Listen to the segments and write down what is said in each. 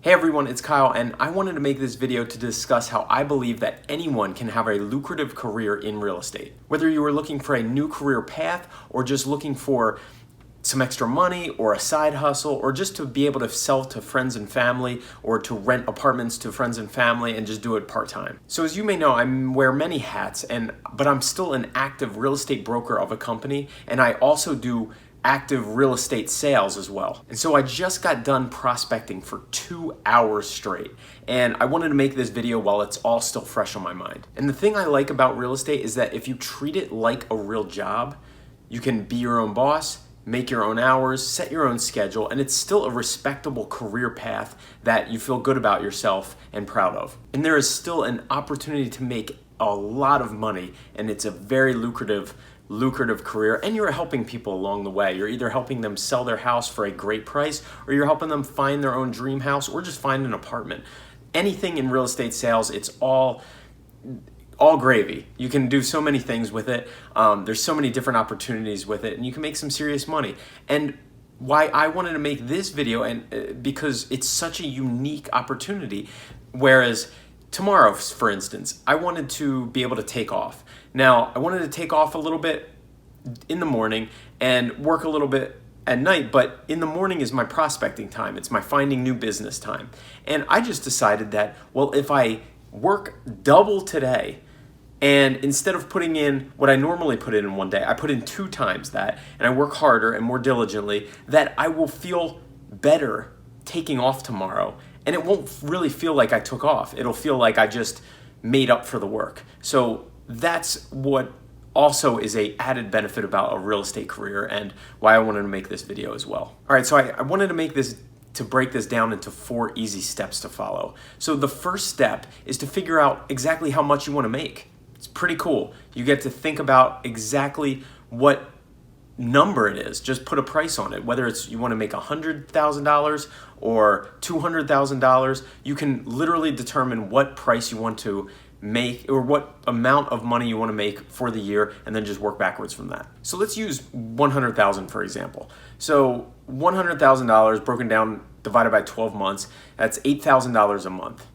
Hey everyone, it's Kyle, and I wanted to make this video to discuss how I believe that anyone can have a lucrative career in real estate. Whether you are looking for a new career path or just looking for some extra money or a side hustle or just to be able to sell to friends and family or to rent apartments to friends and family and just do it part-time. So as you may know, I wear many hats, but I'm still an active real estate broker of a company, and I also do active real estate sales as well. And so I just got done prospecting for 2 hours straight, and I wanted to make this video while it's all still fresh on my mind. And the thing I like about real estate is that if you treat it like a real job, you can be your own boss, make your own hours, set your own schedule, and it's still a respectable career path that you feel good about yourself and proud of. And there is still an opportunity to make a lot of money, and it's a very lucrative career, and you're helping people along the way. You're either helping them sell their house for a great price, or you're helping them find their own dream house, or just find an apartment. Anything in real estate sales, it's all gravy. You can do so many things with it. There's so many different opportunities with it, and you can make some serious money. And why I wanted to make this video, and because it's such a unique opportunity, whereas tomorrow, for instance, I wanted to be able to take off. Now, I wanted to take off a little bit in the morning and work a little bit at night, but in the morning is my prospecting time. It's my finding new business time. And I just decided that, well, if I work double today, and instead of putting in what I normally put in one day, I put in 2 times that, and I work harder and more diligently, that I will feel better taking off tomorrow. And it won't really feel like I took off. It'll feel like I just made up for the work. So that's what also is a added benefit about a real estate career, and why I wanted to make this video as well. All right, so I wanted to break this down into 4 easy steps to follow. So the first step is to figure out exactly how much you want to make. It's pretty cool. You get to think about exactly what number it is. Just put a price on it. Whether it's you want to make $100,000 or $200,000, you can literally determine what price you want to make or what amount of money you want to make for the year, and then just work backwards from that. So let's use $100,000 for example. So $100,000 broken down, divided by 12 months, that's $8,000 a month.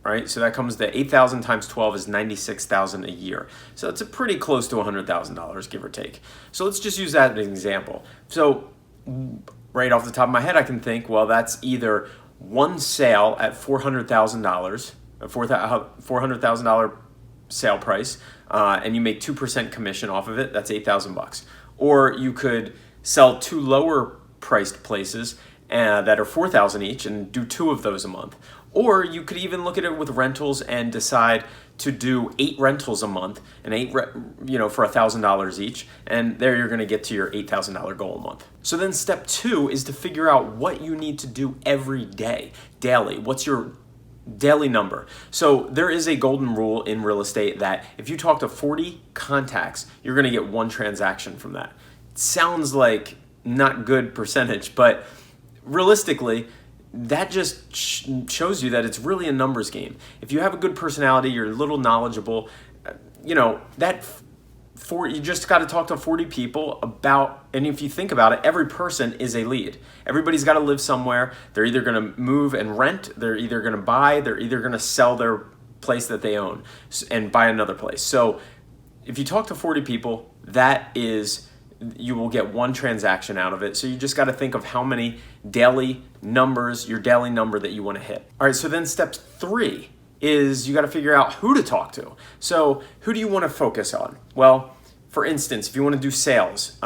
Right? So that comes to 8,000 times 12 is 96,000 a year. So it's a pretty close to $100,000, give or take. So let's just use that as an example. So right off the top of my head, I can think, well, that's either one sale at $400,000, a $400,000 sale price, and you make 2% commission off of it. That's $8,000. Or you could sell 2 lower priced places that are $4,000 each and do 2 of those a month. Or you could even look at it with rentals and decide to do 8 rentals a month and for $1,000 each, and there you're going to get to your $8,000 goal a month. So then step 2 is to figure out what you need to do every day, daily. What's your daily number? So there is a golden rule in real estate that if you talk to 40 contacts, you're going to get 1 transaction from that. It sounds like not good percentage, but realistically, that just shows you that it's really a numbers game. If you have a good personality, you're a little knowledgeable, you just got to talk to 40 people about, and if you think about it, every person is a lead. Everybody's got to live somewhere. They're either going to move and rent, they're either going to buy, they're either going to sell their place that they own and buy another place. So if you talk to 40 people, you will get 1 transaction out of it. So you just got to think of how many daily numbers, your daily number that you want to hit. All right, so then step 3 is you got to figure out who to talk to. So who do you want to focus on? Well, for instance, if you want to do sales,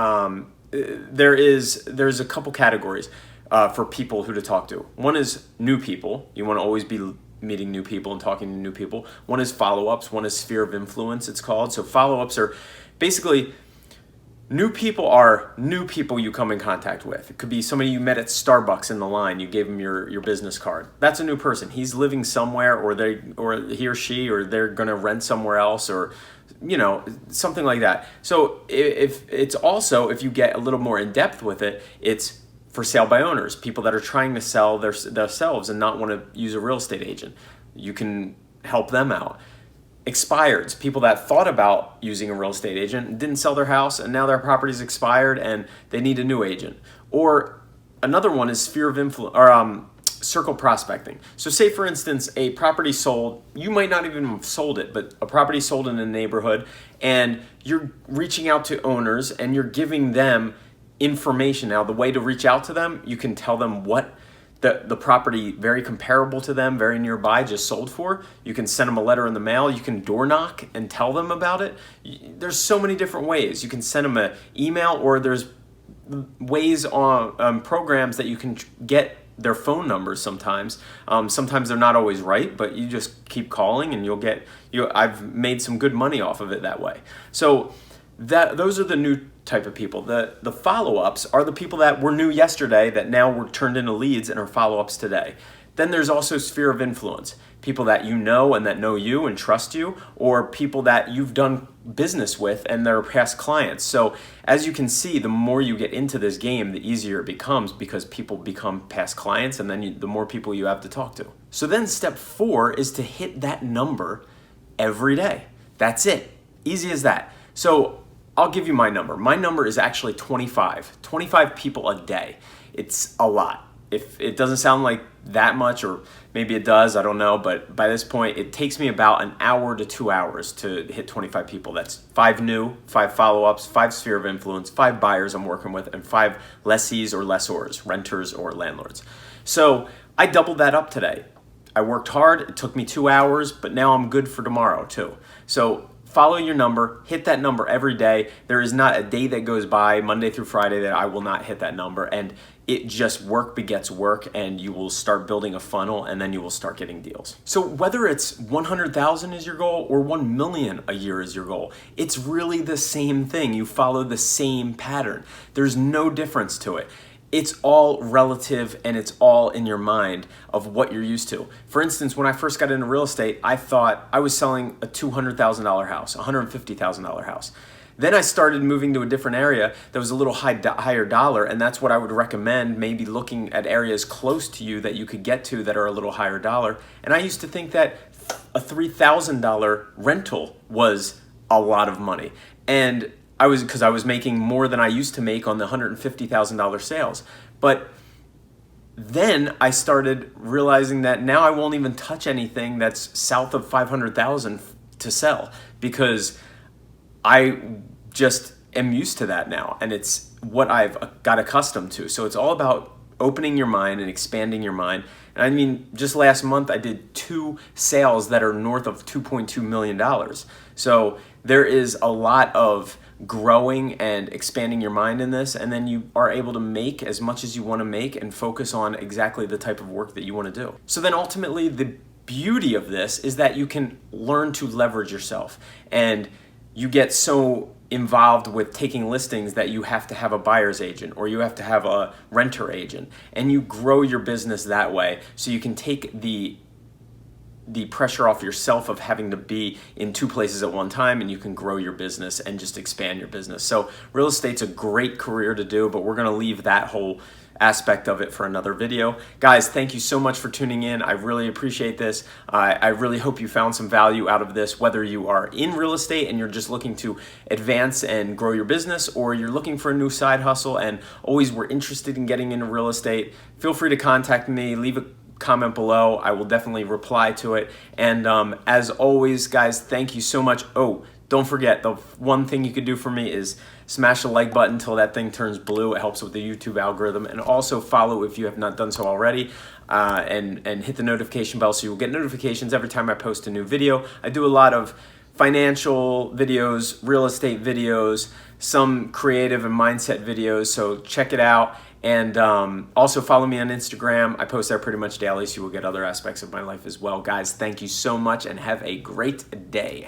there's a couple categories for people who to talk to. One is new people. You want to always be meeting new people and talking to new people. One is follow-ups. One is sphere of influence, it's called. So follow-ups are basically new people are new people you come in contact with. It could be somebody you met at Starbucks in the line. You gave them your business card. That's a new person. He's living somewhere, or he or she, or they're going to rent somewhere else, or something like that. So if you get a little more in depth with it, it's for sale by owners, people that are trying to sell themselves and not want to use a real estate agent. You can help them out. Expireds, people that thought about using a real estate agent, didn't sell their house, and now their property's expired and they need a new agent. Or another one is sphere of influence, or circle prospecting. So say for instance, a property sold, you might not even have sold it, but a property sold in a neighborhood, and you're reaching out to owners and you're giving them information. Now the way to reach out to them, you can tell them what the property very comparable to them, very nearby, just sold for. You can send them a letter in the mail. You can door knock and tell them about it. There's so many different ways. You can send them an email, or there's ways on programs that you can get their phone numbers sometimes. Sometimes they're not always right, but you just keep calling and I've made some good money off of it that way. So those are the new type of people. The follow-ups are the people that were new yesterday that now were turned into leads and are follow-ups today. Then there's also sphere of influence, people that you know and that know you and trust you, or people that you've done business with and they're past clients. So as you can see, the more you get into this game, the easier it becomes, because people become past clients, and then the more people you have to talk to. So then step 4 is to hit that number every day. That's it. Easy as that. So I'll give you my number. My number is actually 25 people a day. It's a lot. If it doesn't sound like that much, or maybe it does, I don't know, but by this point, it takes me about an hour to 2 hours to hit 25 people. That's 5 new, 5 follow-ups, 5 sphere of influence, 5 buyers I'm working with, and 5 lessees or lessors, renters or landlords. So I doubled that up today. I worked hard, it took me 2 hours, but now I'm good for tomorrow too. So follow your number, hit that number every day. There is not a day that goes by, Monday through Friday, that I will not hit that number. And it just work begets work, and you will start building a funnel, and then you will start getting deals. So whether it's 100,000 is your goal or 1 million a year is your goal, it's really the same thing. You follow the same pattern. There's no difference to it. It's all relative, and it's all in your mind of what you're used to. For instance, when I first got into real estate, I thought I was selling a $200,000 house, $150,000 house. Then I started moving to a different area that was a little higher dollar, and that's what I would recommend, maybe looking at areas close to you that you could get to that are a little higher dollar. And I used to think that a $3,000 rental was a lot of money. And because I was making more than I used to make on the $150,000 sales. But then I started realizing that now I won't even touch anything that's south of 500,000 to sell, because I just am used to that now, and it's what I've got accustomed to. So it's all about opening your mind and expanding your mind. And I mean, just last month I did 2 sales that are north of $2.2 million. So there is a lot of growing and expanding your mind in this, and then you are able to make as much as you want to make and focus on exactly the type of work that you want to do. So then ultimately, the beauty of this is that you can learn to leverage yourself, and you get so involved with taking listings that you have to have a buyer's agent or you have to have a renter agent, and you grow your business that way, so you can take the pressure off yourself of having to be in 2 places at one time, and you can grow your business and just expand your business. So real estate's a great career to do, but we're going to leave that whole aspect of it for another video. Guys, thank you so much for tuning in. I really appreciate this. I really hope you found some value out of this, whether you are in real estate and you're just looking to advance and grow your business, or you're looking for a new side hustle and always were interested in getting into real estate. Feel free to contact me, leave a comment below. I will definitely reply to it. And as always, guys, thank you so much. Oh, don't forget, the one thing you could do for me is smash the like button until that thing turns blue. It helps with the YouTube algorithm. And also follow if you have not done so already, and hit the notification bell so you'll get notifications every time I post a new video. I do a lot of financial videos, real estate videos, some creative and mindset videos, so check it out. And also follow me on Instagram. I post there pretty much daily, so you will get other aspects of my life as well. Guys, thank you so much and have a great day.